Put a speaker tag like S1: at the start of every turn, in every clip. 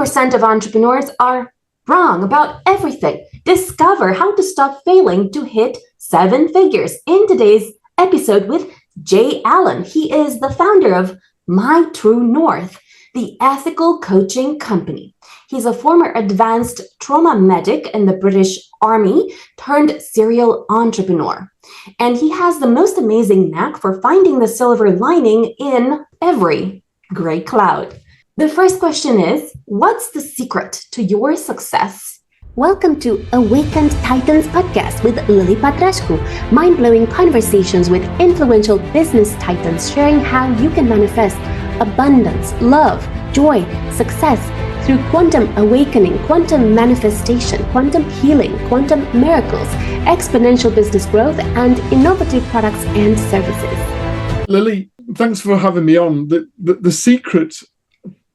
S1: 80% of entrepreneurs are wrong about everything. Discover how to stop failing to hit 7 figures in today's episode with Jay Allen. He is the founder of My True North, the ethical coaching company. He's a former advanced trauma medic in the British Army turned serial entrepreneur. And he has the most amazing knack for finding the silver lining in every gray cloud. The first question is, what's the secret to your success? Welcome to Awakened Titans podcast with Lily Patrascu, mind-blowing conversations with influential business titans sharing how you can manifest abundance, love, joy, success through quantum awakening, quantum manifestation, quantum healing, quantum miracles, exponential business growth, and innovative products and services.
S2: Lily, thanks for having me on. The secret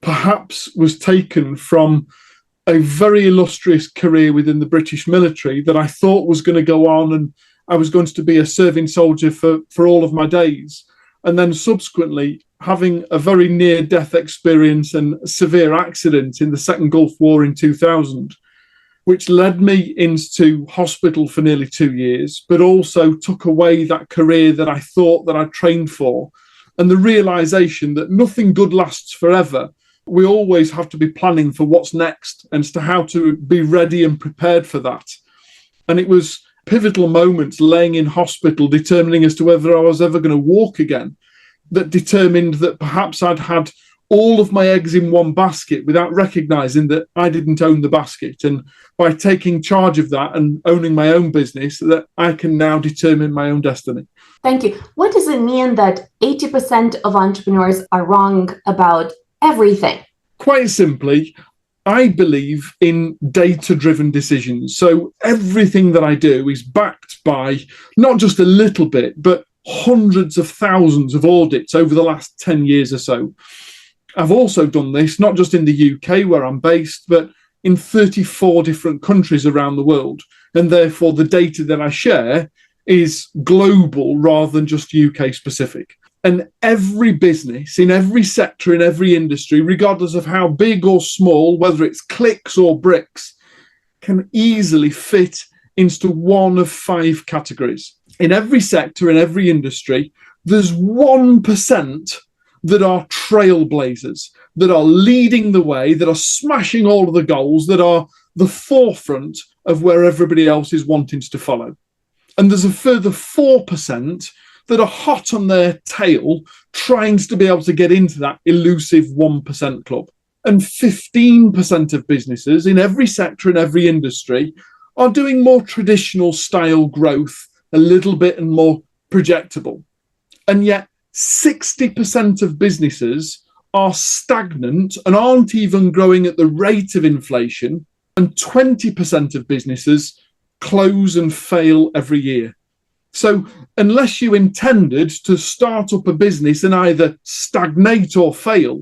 S2: perhaps was taken from a very illustrious career within the British military that I thought was going to go on, and I was going to be a serving soldier for all of my days. And then subsequently having a very near-death experience and severe accident in the Second Gulf War in 2000, which led me into hospital for nearly 2 years, but also took away that career that I thought that I trained for, and the realization that nothing good lasts forever. We always have to be planning for what's next and as to how to be ready and prepared for that. And it was pivotal moments laying in hospital, determining as to whether I was ever going to walk again, that determined that perhaps I'd had all of my eggs in one basket without recognizing that I didn't own the basket. And by taking charge of that and owning my own business, that I can now determine my own destiny.
S1: Thank you. What does it mean that 80% of entrepreneurs are wrong about everything?
S2: Quite simply, I believe in data-driven decisions. So everything that I do is backed by not just a little bit, but hundreds of thousands of audits over the last 10 years or so. I've also done this, not just in the UK where I'm based, but in 34 different countries around the world. And therefore, the data that I share is global rather than just UK specific. And every business in every sector, in every industry, regardless of how big or small, whether it's clicks or bricks, can easily fit into one of 5 categories. In every sector, in every industry, there's 1% that are trailblazers, that are leading the way, that are smashing all of the goals, that are the forefront of where everybody else is wanting to follow. And there's a further 4% that are hot on their tail, trying to be able to get into that elusive 1% club. And 15% of businesses in every sector, in every industry, are doing more traditional style growth, a little bit and more projectable. And yet 60% of businesses are stagnant and aren't even growing at the rate of inflation. And 20% of businesses close and fail every year. So unless you intended to start up a business and either stagnate or fail,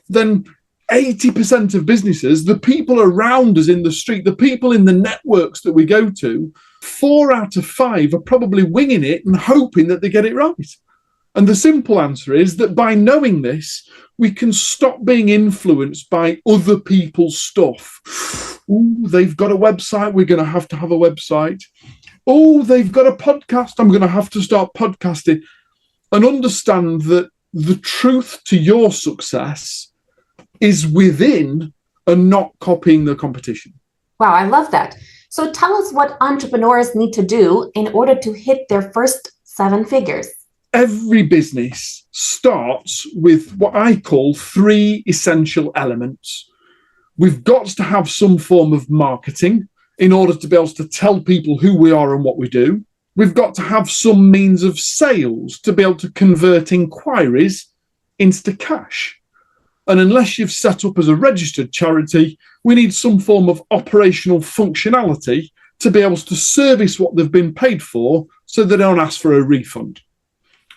S2: then 80% of businesses, the people around us in the street, the people in the networks that we go to, 4 out of 5 are probably winging it and hoping that they get it right. And the simple answer is that by knowing this, we can stop being influenced by other people's stuff. Ooh, they've got a website, we're going to have a website. Oh, they've got a podcast, I'm going to have to start podcasting. And understand that the truth to your success is within and not copying the competition.
S1: Wow, I love that. So tell us what entrepreneurs need to do in order to hit their first 7 figures.
S2: Every business starts with what I call 3 essential elements. We've got to have some form of marketing in order to be able to tell people who we are and what we do. We've got to have some means of sales to be able to convert inquiries into cash. And unless you've set up as a registered charity, we need some form of operational functionality to be able to service what they've been paid for so they don't ask for a refund.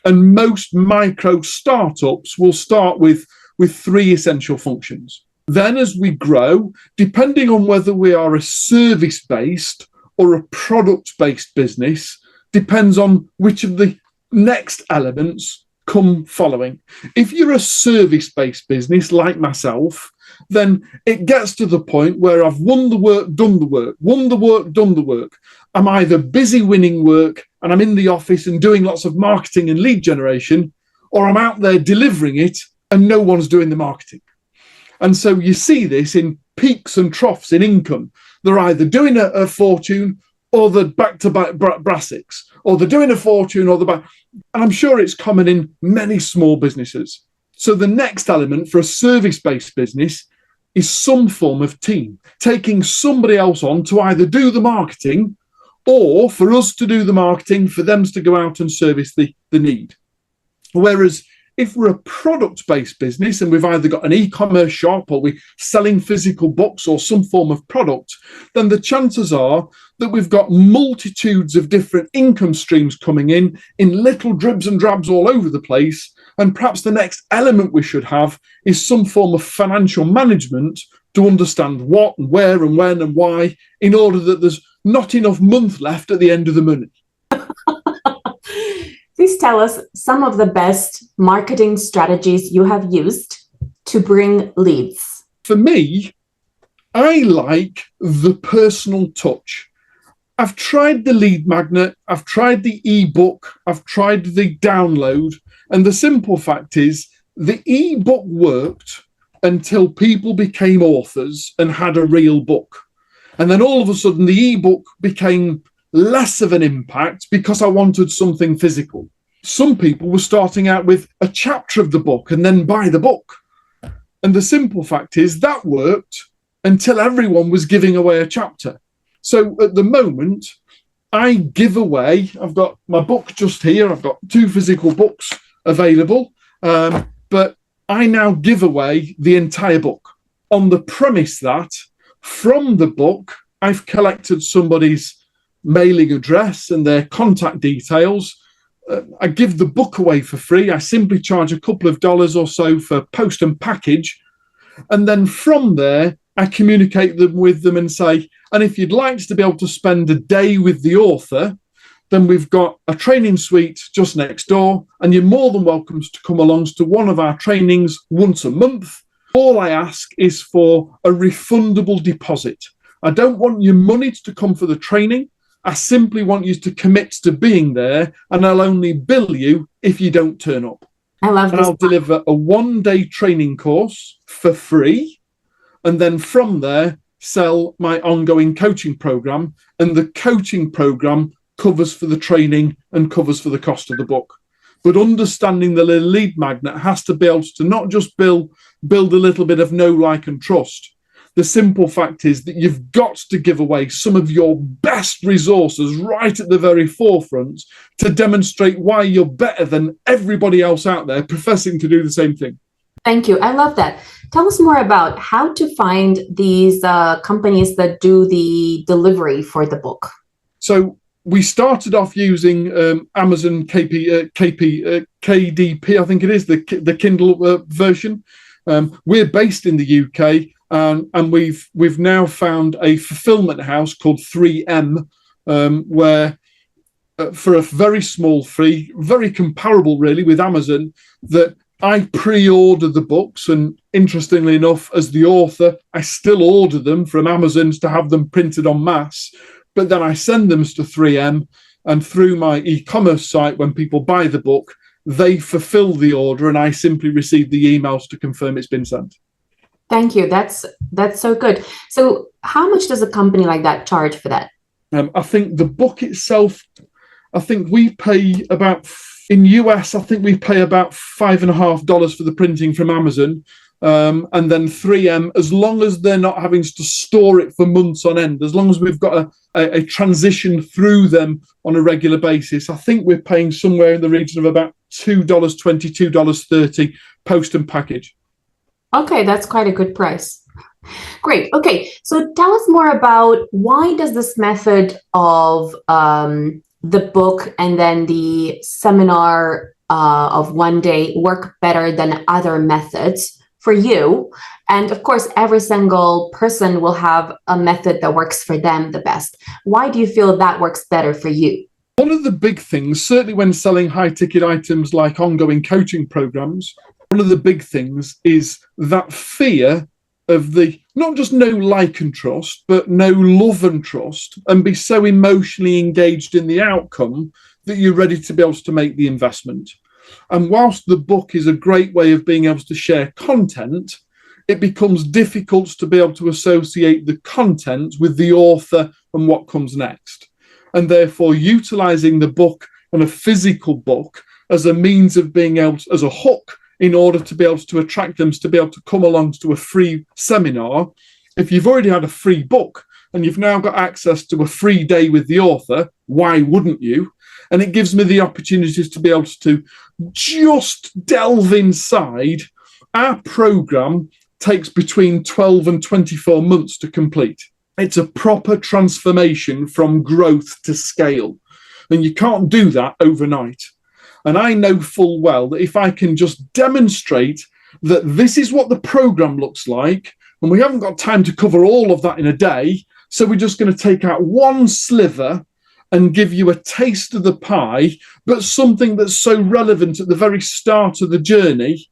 S2: And most micro startups will start with 3 essential functions. Then as we grow, depending on whether we are a service-based or a product-based business, depends on which of the next elements come following. If you're a service-based business like myself, then it gets to the point where I've won the work, done the work, won the work, done the work. I'm either busy winning work and I'm in the office and doing lots of marketing and lead generation, or I'm out there delivering it and no one's doing the marketing. And so you see this in peaks and troughs in income. They're either doing a fortune or they're back to back brassicks, or they're doing a fortune or they're back. And I'm sure it's common in many small businesses. So the next element for a service-based business is some form of team, taking somebody else on to either do the marketing or for us to do the marketing, for them to go out and service the need. Whereas if we're a product-based business and we've either got an e-commerce shop or we're selling physical books or some form of product, then the chances are that we've got multitudes of different income streams coming in little dribs and drabs all over the place. And perhaps the next element we should have is some form of financial management to understand what and where and when and why, in order that there's not enough month left at the end of the money.
S1: Please tell us some of the best marketing strategies you have used to bring leads.
S2: For me, I like the personal touch. I've tried the lead magnet, I've tried the ebook, I've tried the download, and the simple fact is the ebook worked until people became authors and had a real book. And then all of a sudden the ebook became less of an impact because I wanted something physical. Some people were starting out with a chapter of the book and then buy the book. And the simple fact is that worked until everyone was giving away a chapter. So at the moment, I give away, I've got my book just here, I've got 2 physical books available, but I now give away the entire book on the premise that from the book, I've collected somebody's mailing address and their contact details. I give the book away for free. I simply charge a couple of dollars or so for post and package. And then from there, I communicate with them and say, and if you'd like to be able to spend a day with the author, then we've got a training suite just next door, and you're more than welcome to come along to one of our trainings once a month. All I ask is for a refundable deposit. I don't want your money to come for the training. I simply want you to commit to being there, and I'll only bill you if you don't turn up.
S1: I love this.
S2: And I'll deliver a 1-day training course for free, and then from there, sell my ongoing coaching program. And the coaching program covers for the training and covers for the cost of the book. But understanding the lead magnet has to be able to not just build a little bit of know, like, and trust. The simple fact is that you've got to give away some of your best resources right at the very forefront to demonstrate why you're better than everybody else out there professing to do the same thing.
S1: Thank you. I love that. Tell us more about how to find these companies that do the delivery for the book.
S2: So we started off using Amazon KDP, I think it is, the Kindle version. We're based in the UK, and we've now found a fulfillment house called 3M, where for a very small fee, very comparable really with Amazon, that I pre-order the books, and interestingly enough, as the author, I still order them from Amazon to have them printed en masse, but then I send them to 3M, and through my e-commerce site, when people buy the book, they fulfill the order, and I simply receive the emails to confirm it's been sent.
S1: Thank you. That's so good. So how much does a company like that charge for that?
S2: I think the book itself, I think we pay about, in US, I think we pay about $5.50 for the printing from Amazon. And then 3M, as long as they're not having to store it for months on end, as long as we've got a transition through them on a regular basis, I think we're paying somewhere in the region of about $2.20, $2.30 post and package.
S1: Okay, that's quite a good price. Great. Okay, so tell us more about why does this method of the book and then the seminar of 1 day work better than other methods for you? And of course, every single person will have a method that works for them the best. Why do you feel that works better for you?
S2: One of the big things, certainly when selling high ticket items like ongoing coaching programs, one of the big things is that fear of the not just know, like, and trust, but know, love, and trust, and be so emotionally engaged in the outcome that you're ready to be able to make the investment. And whilst the book is a great way of being able to share content, it becomes difficult to be able to associate the content with the author and what comes next. And therefore, utilizing the book and a physical book as a means of being able to, as a hook, in order to be able to attract them to be able to come along to a free seminar. If you've already had a free book and you've now got access to a free day with the author, why wouldn't you? And it gives me the opportunities to be able to just delve inside. Our program takes between 12 and 24 months to complete. It's a proper transformation from growth to scale. And you can't do that overnight. And I know full well that if I can just demonstrate that this is what the program looks like, and we haven't got time to cover all of that in a day, so we're just going to take out one sliver and give you a taste of the pie, but something that's so relevant at the very start of the journey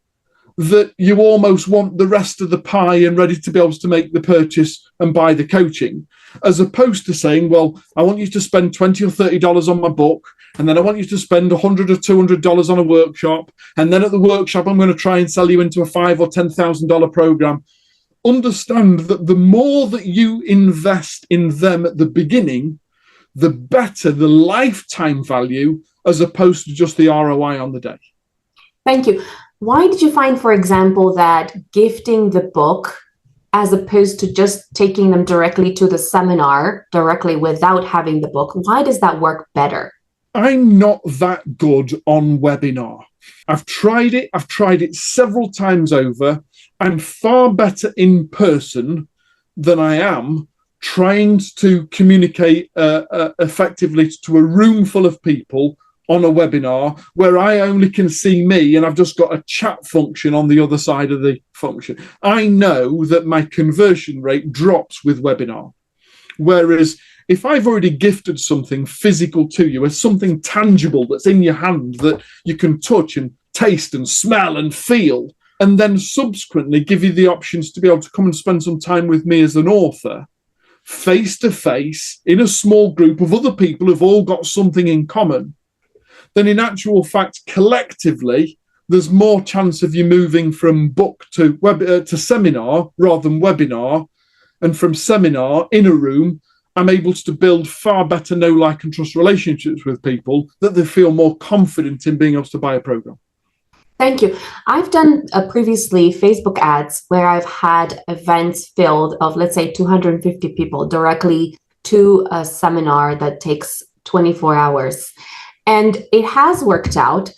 S2: that you almost want the rest of the pie and ready to be able to make the purchase and buy the coaching, as opposed to saying, well, I want you to spend $20 or $30 on my book, and then I want you to spend $100 or $200 on a workshop, and then at the workshop I'm going to try and sell you into a $5,000 or $10,000 program. Understand that the more that you invest in them at the beginning, the better the lifetime value, as opposed to just the ROI on the day.
S1: Thank you. Why did you find, for example, that gifting the book as opposed to just taking them directly to the seminar directly without having the book, why does that work better?
S2: I'm not that good on webinar. I've tried it several times over. I'm far better in person than I am trying to communicate effectively to a room full of people on a webinar where I only can see me and I've just got a chat function on the other side of the function. I know that my conversion rate drops with webinar. Whereas if I've already gifted something physical to you, as something tangible that's in your hand that you can touch and taste and smell and feel, and then subsequently give you the options to be able to come and spend some time with me as an author, face to face, in a small group of other people who've all got something in common, then in actual fact, collectively, there's more chance of you moving from book to seminar rather than webinar. And from seminar in a room, I'm able to build far better know, like, and trust relationships with people that they feel more confident in being able to buy a program.
S1: Thank you. I've done previously Facebook ads where I've had events filled of, let's say, 250 people directly to a seminar that takes 24 hours. And it has worked out.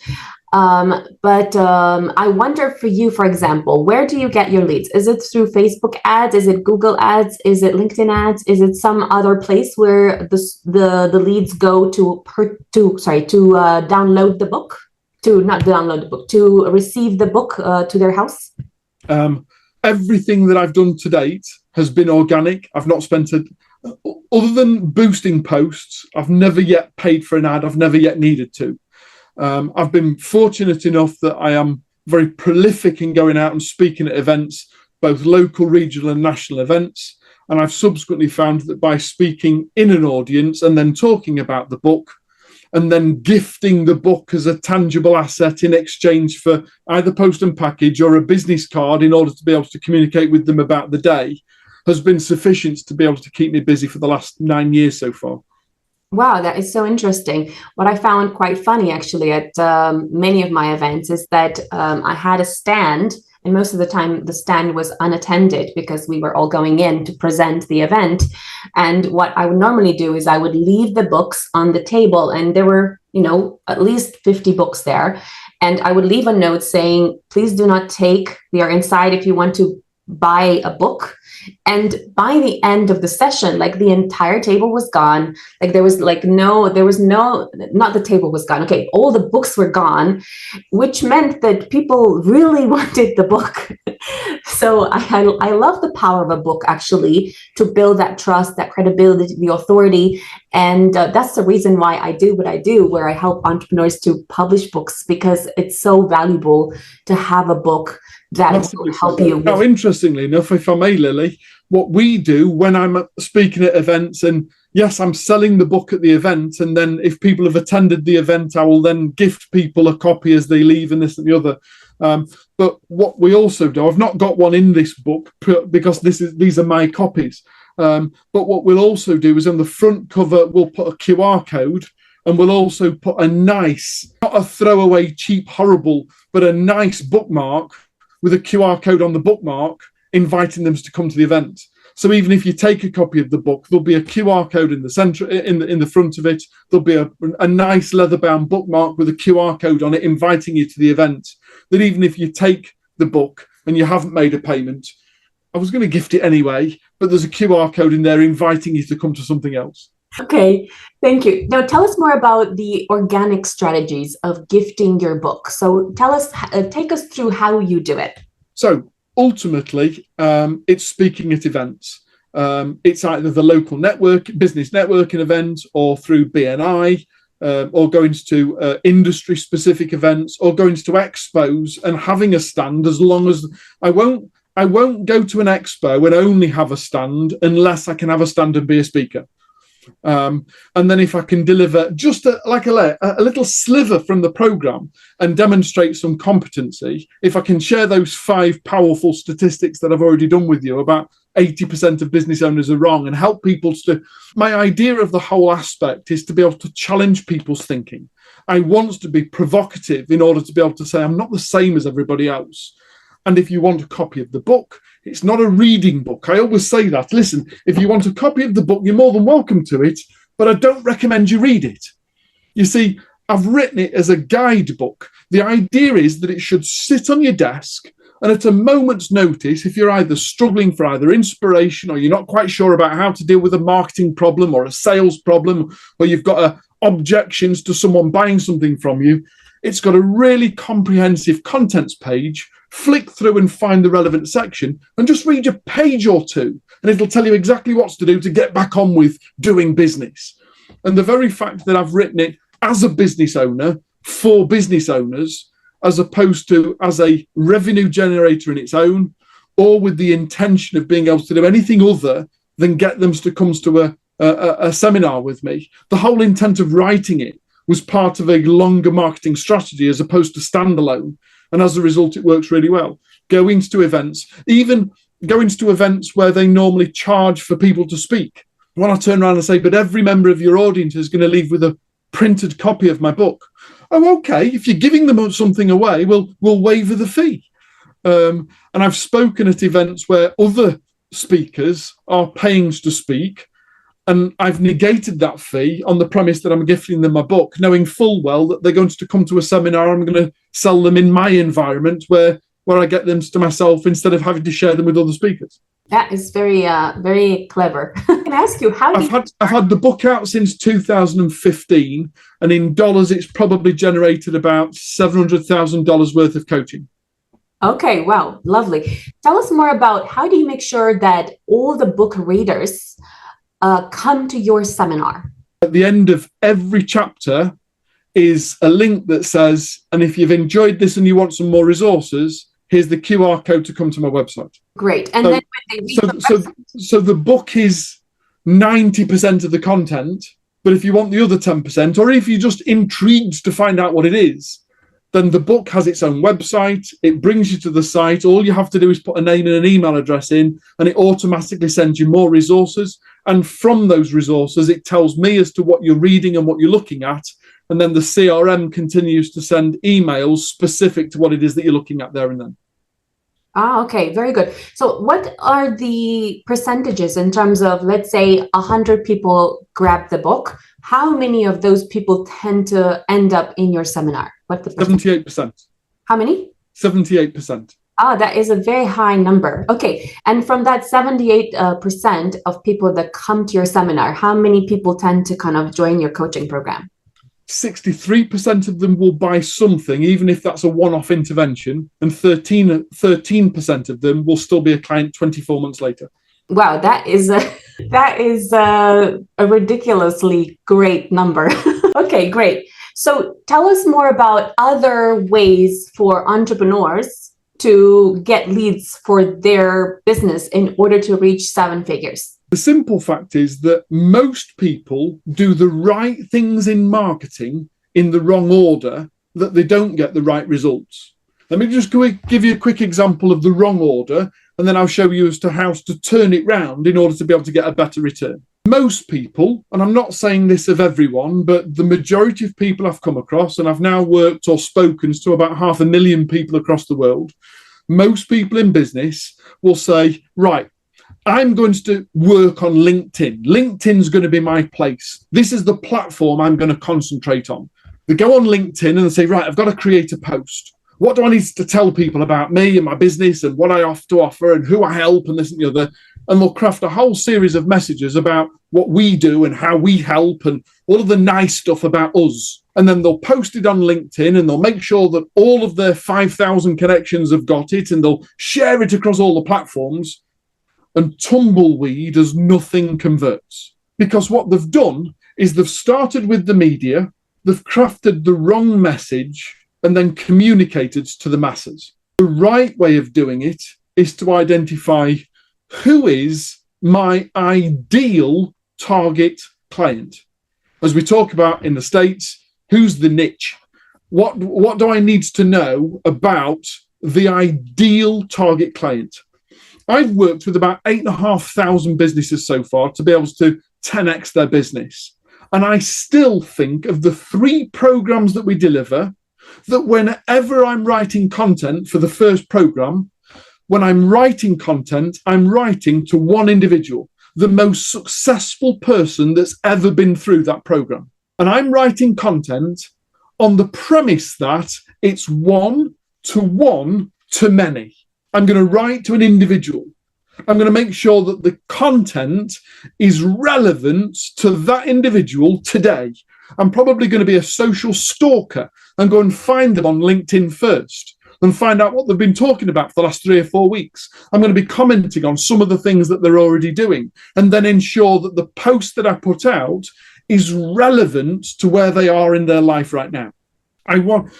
S1: But I wonder for you, for example, where do you get your leads? Is it through Facebook ads? Is it Google ads? Is it LinkedIn ads? Is it some other place where the leads go to download the book? To not download the book, to receive the book to their house?
S2: Everything that I've done to date has been organic. I've not spent it, other than boosting posts, I've never yet paid for an ad. I've never yet needed to. I've been fortunate enough that I am very prolific in going out and speaking at events, both local, regional and national events. And I've subsequently found that by speaking in an audience and then talking about the book, and then gifting the book as a tangible asset in exchange for either post and package or a business card in order to be able to communicate with them about the day, has been sufficient to be able to keep me busy for the last 9 years so far.
S1: Wow, that is so interesting. What I found quite funny, actually, at many of my events is that I had a stand, and most of the time the stand was unattended because we were all going in to present the event. And what I would normally do is I would leave the books on the table, and there were, at least 50 books there. And I would leave a note saying, please do not take, we are inside if you want to buy a book. And by the end of the session, like, the entire table was gone. Like, not the table was gone. Okay, all the books were gone, which meant that people really wanted the book. So I love the power of a book, actually, to build that trust, that credibility, the authority. And that's the reason why I do what I do, where I help entrepreneurs to publish books, because it's so valuable to have a book that
S2: Massively
S1: will help
S2: so.
S1: you with.
S2: Now, interestingly enough, if I may, Lily, what we do when I'm speaking at events, and yes, I'm selling the book at the event, and then if people have attended the event, I will then gift people a copy as they leave and this and the other. But what we also do, I've not got one in this book because these are my copies. But what we'll also do is on the front cover, we'll put a QR code, and we'll also put a nice, not a throwaway, cheap, horrible, but a nice bookmark with a QR code on the bookmark, inviting them to come to the event. So even if you take a copy of the book, there'll be a QR code in the center, in the front of it. There'll be a nice leather-bound bookmark with a QR code on it, inviting you to the event. That even if you take the book and you haven't made a payment, I was going to gift it anyway, but there's a QR code in there inviting you to come to something else.
S1: Okay, thank you. Now tell us more about the organic strategies of gifting your book. So take us through how you do it.
S2: So ultimately, it's speaking at events. It's either the local business networking event, or through BNI, or going to industry-specific events, or going to expos and having a stand. As long as I won't go to an expo and only have a stand unless I can have a stand and be a speaker. And then if I can deliver just a little sliver from the program and demonstrate some competency, if I can share those 5 powerful statistics that I've already done with you about 80% of business owners are wrong, and help people to, my idea of the whole aspect is to be able to challenge people's thinking. I want to be provocative in order to be able to say, I'm not the same as everybody else. And if you want a copy of the book, it's not a reading book. I always say that. Listen, if you want a copy of the book, you're more than welcome to it, but I don't recommend you read it. You see, I've written it as a guidebook. The idea is that it should sit on your desk, and at a moment's notice, if you're either struggling for either inspiration, or you're not quite sure about how to deal with a marketing problem or a sales problem, or you've got objections to someone buying something from you, it's got a really comprehensive contents page. Flick through and find the relevant section and just read a page or two, and it'll tell you exactly what to do to get back on with doing business. And the very fact that I've written it as a business owner for business owners, as opposed to as a revenue generator in its own, or with the intention of being able to do anything other than get them to come to a seminar with me, the whole intent of writing it was part of a longer marketing strategy as opposed to standalone. And as a result, it works really well. Going to events, even going to events where they normally charge for people to speak. When I turn around and say, but every member of your audience is going to leave with a printed copy of my book. Oh, okay. If you're giving them something away, we'll waiver the fee. And I've spoken at events where other speakers are paying to speak, and I've negated that fee on the premise that I'm gifting them my book, knowing full well that they're going to come to a seminar. I'm going to sell them in my environment where I get them to myself instead of having to share them with other speakers.
S1: That is very, very clever. Can I ask you how?
S2: I've had the book out since 2015, and in dollars, it's probably generated about $700,000 worth of coaching.
S1: Okay, wow, lovely. Tell us more about how do you make sure that all the book readers come to your seminar?
S2: At the end of every chapter is a link that says, and if you've enjoyed this and you want some more resources, here's the QR code to come to my website.
S1: Great. And
S2: so,
S1: then when they read
S2: so the book is 90% of the content, but if you want the other 10%, or if you're just intrigued to find out what it is, then the book has its own website. It brings you to the site. All you have to do is put a name and an email address in, and it automatically sends you more resources. And from those resources, it tells me as to what you're reading and what you're looking at. And then the CRM continues to send emails specific to what it is that you're looking at there and then.
S1: Okay, very good. So what are the percentages in terms of, let's say 100 people grab the book? How many of those people tend to end up in your seminar? What the
S2: 78%.
S1: How many?
S2: 78%.
S1: That is a very high number. Okay. And from that 78% of people that come to your seminar, how many people tend to kind of join your coaching program?
S2: 63% of them will buy something, even if that's a one-off intervention, and 13% of them will still be a client 24 months later.
S1: Wow, that is a ridiculously great number. Okay, great. So tell us more about other ways for entrepreneurs to get leads for their business in order to reach 7 figures?
S2: The simple fact is that most people do the right things in marketing in the wrong order, that they don't get the right results. Let me just give you a quick example of the wrong order, and then I'll show you as to how to turn it round in order to be able to get a better return. Most people, and I'm not saying this of everyone, but the majority of people I've come across, and I've now worked or spoken to about 500,000 people across the world, most people in business will say, right, I'm going to work on LinkedIn. LinkedIn's going to be my place. This is the platform I'm going to concentrate on. They go on LinkedIn and they say, right, I've got to create a post. What do I need to tell people about me and my business and what I have to offer and who I help and this and the other? And they'll craft a whole series of messages about what we do and how we help and all of the nice stuff about us. And then they'll post it on LinkedIn and they'll make sure that all of their 5,000 connections have got it and they'll share it across all the platforms. And tumbleweed as nothing converts. Because what they've done is they've started with the media, they've crafted the wrong message and then communicated to the masses. The right way of doing it is to identify who is my ideal target client. As we talk about in the States, who's the niche? What do I need to know about the ideal target client? I've worked with about 8,500 businesses so far to be able to 10x their business. And I still think of the 3 programs that we deliver, that whenever I'm writing content for the first program, when I'm writing content, I'm writing to one individual, the most successful person that's ever been through that program. And I'm writing content on the premise that it's one to many. I'm going to write to an individual. I'm going to make sure that the content is relevant to that individual today. I'm probably going to be a social stalker and go and find them on LinkedIn first and find out what they've been talking about for the last 3 or 4 weeks. I'm going to be commenting on some of the things that they're already doing and then ensure that the post that I put out is relevant to where they are in their life right now. I want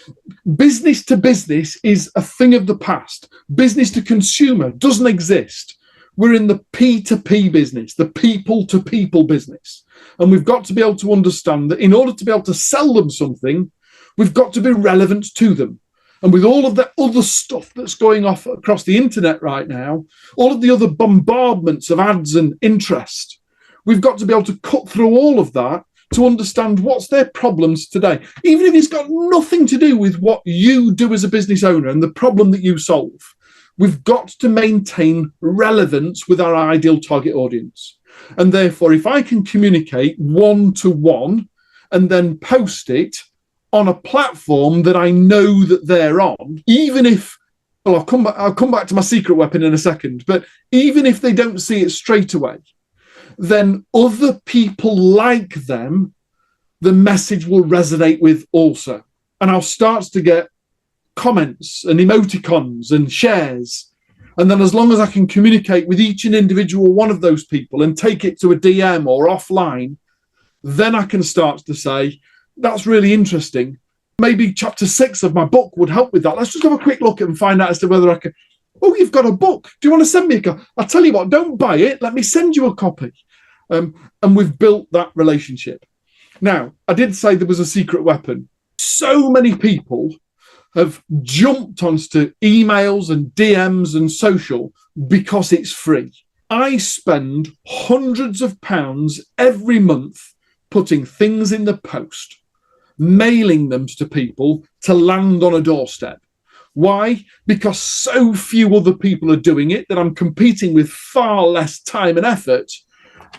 S2: business to business is a thing of the past. Business to consumer doesn't exist. We're in the P2P business, the people to people business. And we've got to be able to understand that in order to be able to sell them something, we've got to be relevant to them. And with all of that other stuff that's going off across the internet right now, all of the other bombardments of ads and interest, we've got to be able to cut through all of that to understand what's their problems today, even if it's got nothing to do with what you do as a business owner and the problem that you solve. We've got to maintain relevance with our ideal target audience. And therefore, if I can communicate one-to-one and then post it on a platform that I know that they're on, even if, well, I'll come back to my secret weapon in a second, but even if they don't see it straight away, then other people like them, the message will resonate with also. And I'll start to get comments and emoticons and shares. And then as long as I can communicate with each and individual one of those people and take it to a DM or offline, then I can start to say, that's really interesting. Maybe chapter 6 of my book would help with that. Let's just have a quick look and find out as to whether I can. Oh, you've got a book. Do you want to send me a copy? I'll tell you what, don't buy it. Let me send you a copy. And we've built that relationship. Now, I did say there was a secret weapon. So many people have jumped onto emails and DMs and social because it's free. I spend hundreds of pounds every month putting things in the post, mailing them to people to land on a doorstep. Why? Because so few other people are doing it that I'm competing with far less time and effort.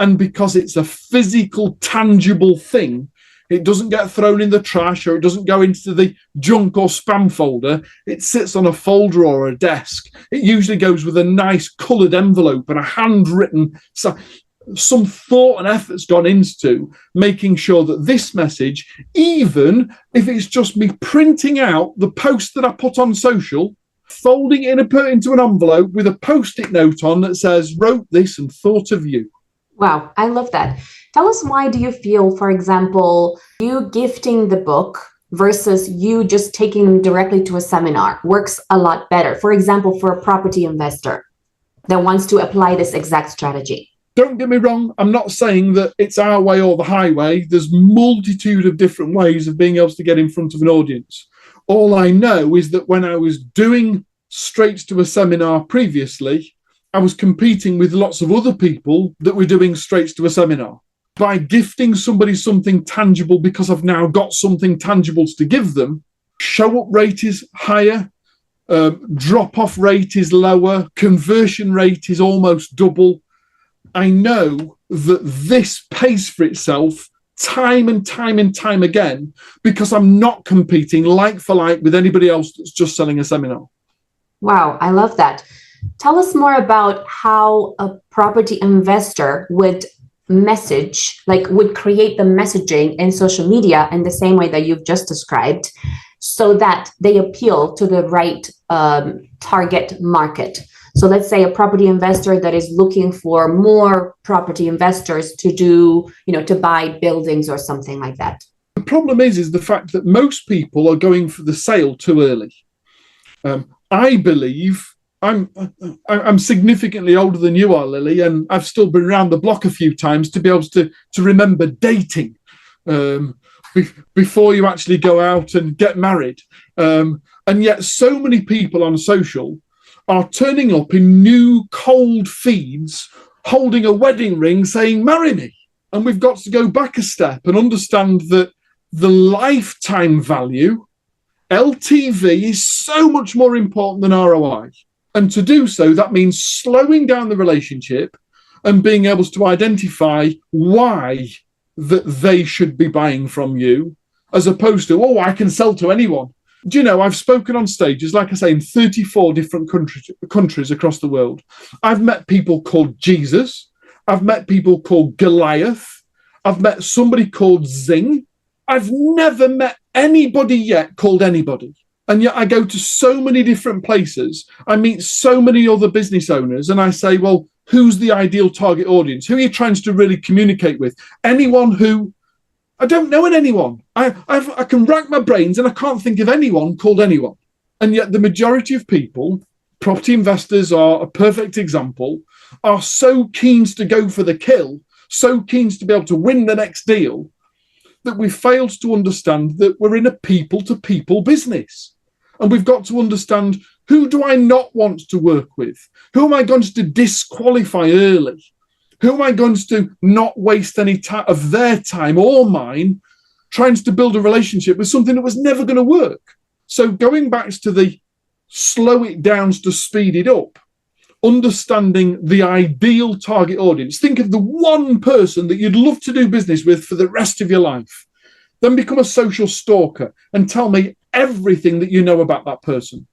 S2: And because it's a physical, tangible thing, it doesn't get thrown in the trash or it doesn't go into the junk or spam folder. It sits on a folder or a desk. It usually goes with a nice coloured envelope and a handwritten, some thought and effort's gone into making sure that this message, even if it's just me printing out the post that I put on social, folding it and put it into an envelope with a post-it note on that says, wrote this and thought of you.
S1: Wow, I love that. Tell us, why do you feel, for example, you gifting the book versus you just taking them directly to a seminar works a lot better? For example, for a property investor that wants to apply this exact strategy.
S2: Don't get me wrong, I'm not saying that it's our way or the highway. There's multitude of different ways of being able to get in front of an audience. All I know is that when I was doing straight to a seminar previously, I was competing with lots of other people that were doing straight to a seminar. By gifting somebody something tangible because I've now got something tangible to give them, show up rate is higher, drop-off rate is lower, conversion rate is almost double. I know that this pays for itself time and time and time again because I'm not competing like for like with anybody else that's just selling a seminar.
S1: Wow, I love that. Tell us more about how a property investor would message, like would create the messaging in social media in the same way that you've just described, so that they appeal to the right target market. So let's say a property investor that is looking for more property investors to do, to buy buildings or something like that.
S2: The problem is the fact that most people are going for the sale too early. I believe I'm significantly older than you are, Lily, and I've still been around the block a few times to be able to remember dating before you actually go out and get married. And yet so many people on social are turning up in new cold feeds, holding a wedding ring saying, marry me. And we've got to go back a step and understand that the lifetime value, LTV, is so much more important than ROI. And to do so, that means slowing down the relationship and being able to identify why that they should be buying from you, as opposed to, oh, I can sell to anyone. Do you know, I've spoken on stages, like I say, in 34 different countries across the world. I've met people called Jesus. I've met people called Goliath. I've met somebody called Zing. I've never met anybody yet called anybody. And yet I go to so many different places. I meet so many other business owners and I say, well, who's the ideal target audience? Who are you trying to really communicate with? Anyone who... I don't know anyone. I can rack my brains and I can't think of anyone called anyone. And yet the majority of people, property investors are a perfect example, are so keen to go for the kill, so keen to be able to win the next deal, that we've failed to understand that we're in a people-to-people business. And we've got to understand, who do I not want to work with? Who am I going to disqualify early? Who am I going to not waste any time of their time or mine trying to build a relationship with something that was never going to work? So going back to the slow it down to speed it up, understanding the ideal target audience. Think of the one person that you'd love to do business with for the rest of your life. Then become a social stalker and tell me everything that you know about that person.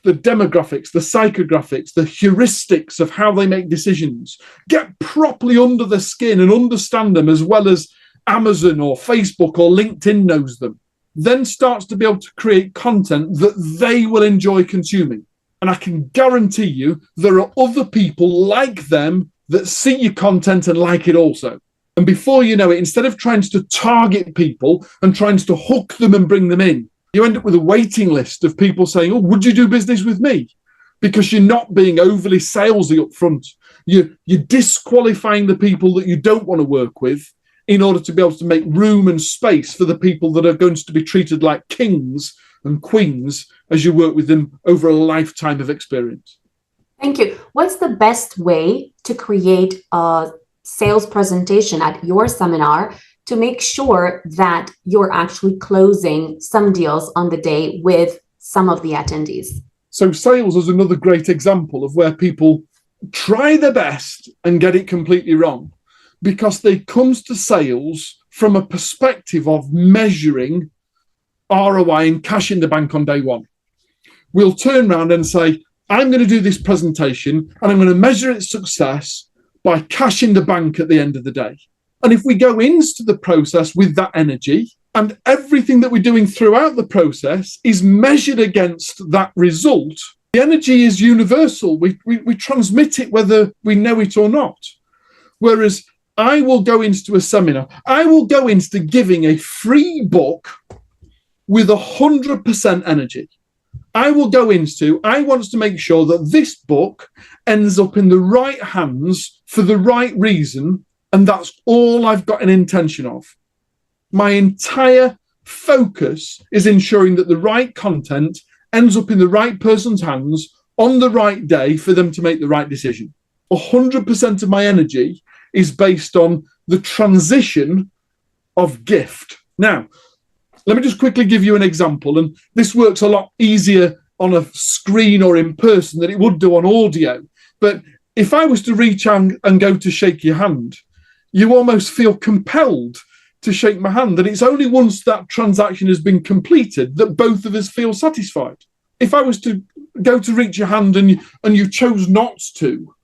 S2: The demographics, the psychographics, the heuristics of how they make decisions. Get properly under the skin and understand them as well as Amazon or Facebook or LinkedIn knows them. Then starts to be able to create content that they will enjoy consuming. And I can guarantee you there are other people like them that see your content and like it also. And before you know it, instead of trying to target people and trying to hook them and bring them in, you end up with a waiting list of people saying, oh, would you do business with me? Because you're not being overly salesy up front. You're disqualifying the people that you don't want to work with in order to be able to make room and space for the people that are going to be treated like kings and queens as you work with them over a lifetime of experience.
S1: Thank you. What's the best way to create a sales presentation at your seminar to make sure that you're actually closing some deals on the day with some of the attendees?
S2: So sales is another great example of where people try their best and get it completely wrong, because they comes to sales from a perspective of measuring ROI and cash in the bank on day one. We'll turn around and say, I'm going to do this presentation and I'm going to measure its success by cash in the bank at the end of the day. And if we go into the process with that energy, and everything that we're doing throughout the process is measured against that result, the energy is universal. We transmit it whether we know it or not. Whereas I will go into a seminar, I will go into giving a free book with 100% energy. I want to make sure that this book ends up in the right hands for the right reason, and that's all I've got an intention of. My entire focus is ensuring that the right content ends up in the right person's hands on the right day for them to make the right decision. 100% of my energy is based on the transition of gift. Now, let me just quickly give you an example, and this works a lot easier on a screen or in person than it would do on audio. But if I was to reach out and go to shake your hand, you almost feel compelled to shake my hand. And it's only once that transaction has been completed that both of us feel satisfied. If I was to go to reach your hand and you chose not to,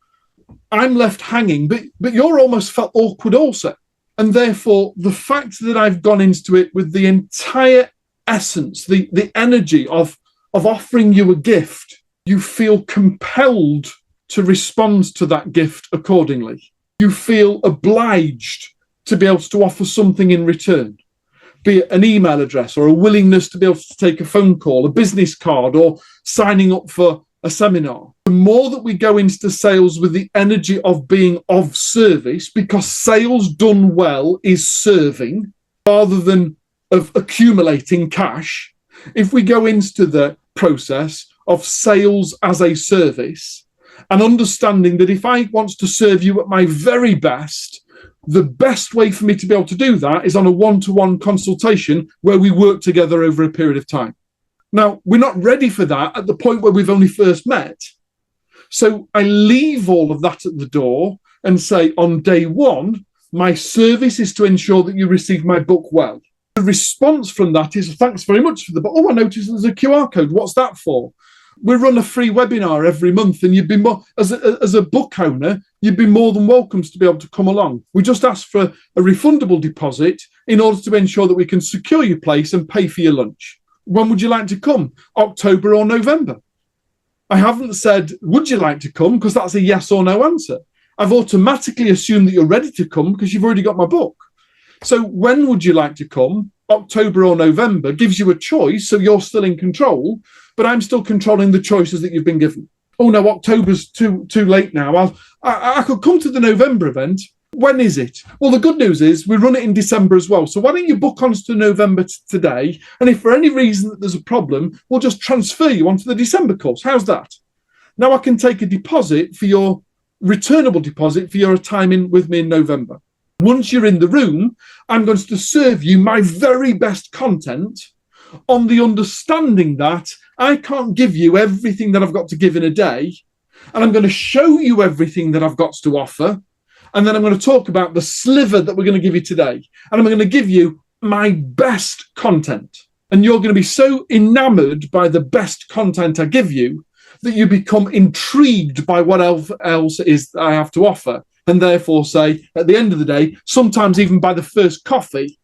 S2: I'm left hanging, but you're almost felt awkward also. And therefore, the fact that I've gone into it with the entire essence, the energy of offering you a gift, you feel compelled to respond to that gift accordingly. You feel obliged to be able to offer something in return, be it an email address or a willingness to be able to take a phone call, a business card, or signing up for a seminar. The more that we go into sales with the energy of being of service, because sales done well is serving rather than of accumulating cash. If we go into the process of sales as a service and understanding that if I want to serve you at my very best, the best way for me to be able to do that is on a one-to-one consultation where we work together over a period of time. Now, we're not ready for that at the point where we've only first met. So I leave all of that at the door and say, on day one, my service is to ensure that you receive my book well. The response from that is, thanks very much for the book. Oh, I noticed there's a QR code. What's that for? We run a free webinar every month, and you'd be more, as a book owner, you'd be more than welcome to be able to come along. We just ask for a refundable deposit in order to ensure that we can secure your place and pay for your lunch. When would you like to come? October or November? I haven't said, would you like to come? Because that's a yes or no answer. I've automatically assumed that you're ready to come because you've already got my book. So when would you like to come? October or November gives you a choice, so you're still in control, but I'm still controlling the choices that you've been given. Oh no, October's too late now. I could come to the November event. When is it? Well, the good news is we run it in December as well. So why don't you book on to November today? And if for any reason that there's a problem, we'll just transfer you onto the December course. How's that? Now I can take a deposit for your returnable deposit for your time in with me in November. Once you're in the room, I'm going to serve you my very best content on the understanding that I can't give you everything that I've got to give in a day. And I'm going to show you everything that I've got to offer. And then I'm going to talk about the sliver that we're going to give you today. And I'm going to give you my best content. And you're going to be so enamored by the best content I give you that you become intrigued by what else it is that I have to offer. And therefore say, at the end of the day, sometimes even by the first coffee,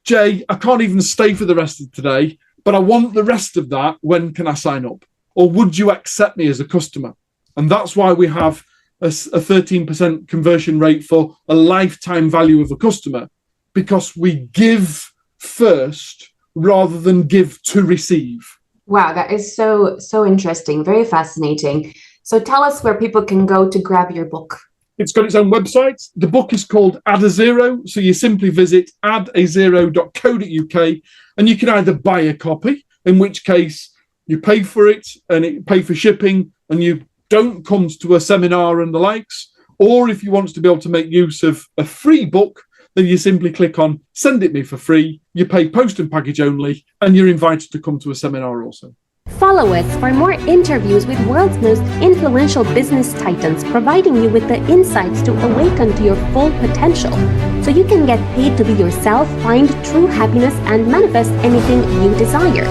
S2: Jay, I can't even stay for the rest of today, but I want the rest of that. When can I sign up? Or would you accept me as a customer? And that's why we have a 13% conversion rate for a lifetime value of a customer, because we give first rather than give to receive.
S1: Wow, that is so interesting, very fascinating. So tell us where people can go to grab your book.
S2: It's got its own website. The book is called Add a Zero. So you simply visit addazero.co.uk and you can either buy a copy, in which case you pay for it and it pay for shipping and you don't come to a seminar and the likes. Or if you want to be able to make use of a free book, then you simply click on send it me for free. You pay post and package only and you're invited to come to a seminar also.
S1: Follow us for more interviews with world's most influential business titans, providing you with the insights to awaken to your full potential, so you can get paid to be yourself, find true happiness, and manifest anything you desire.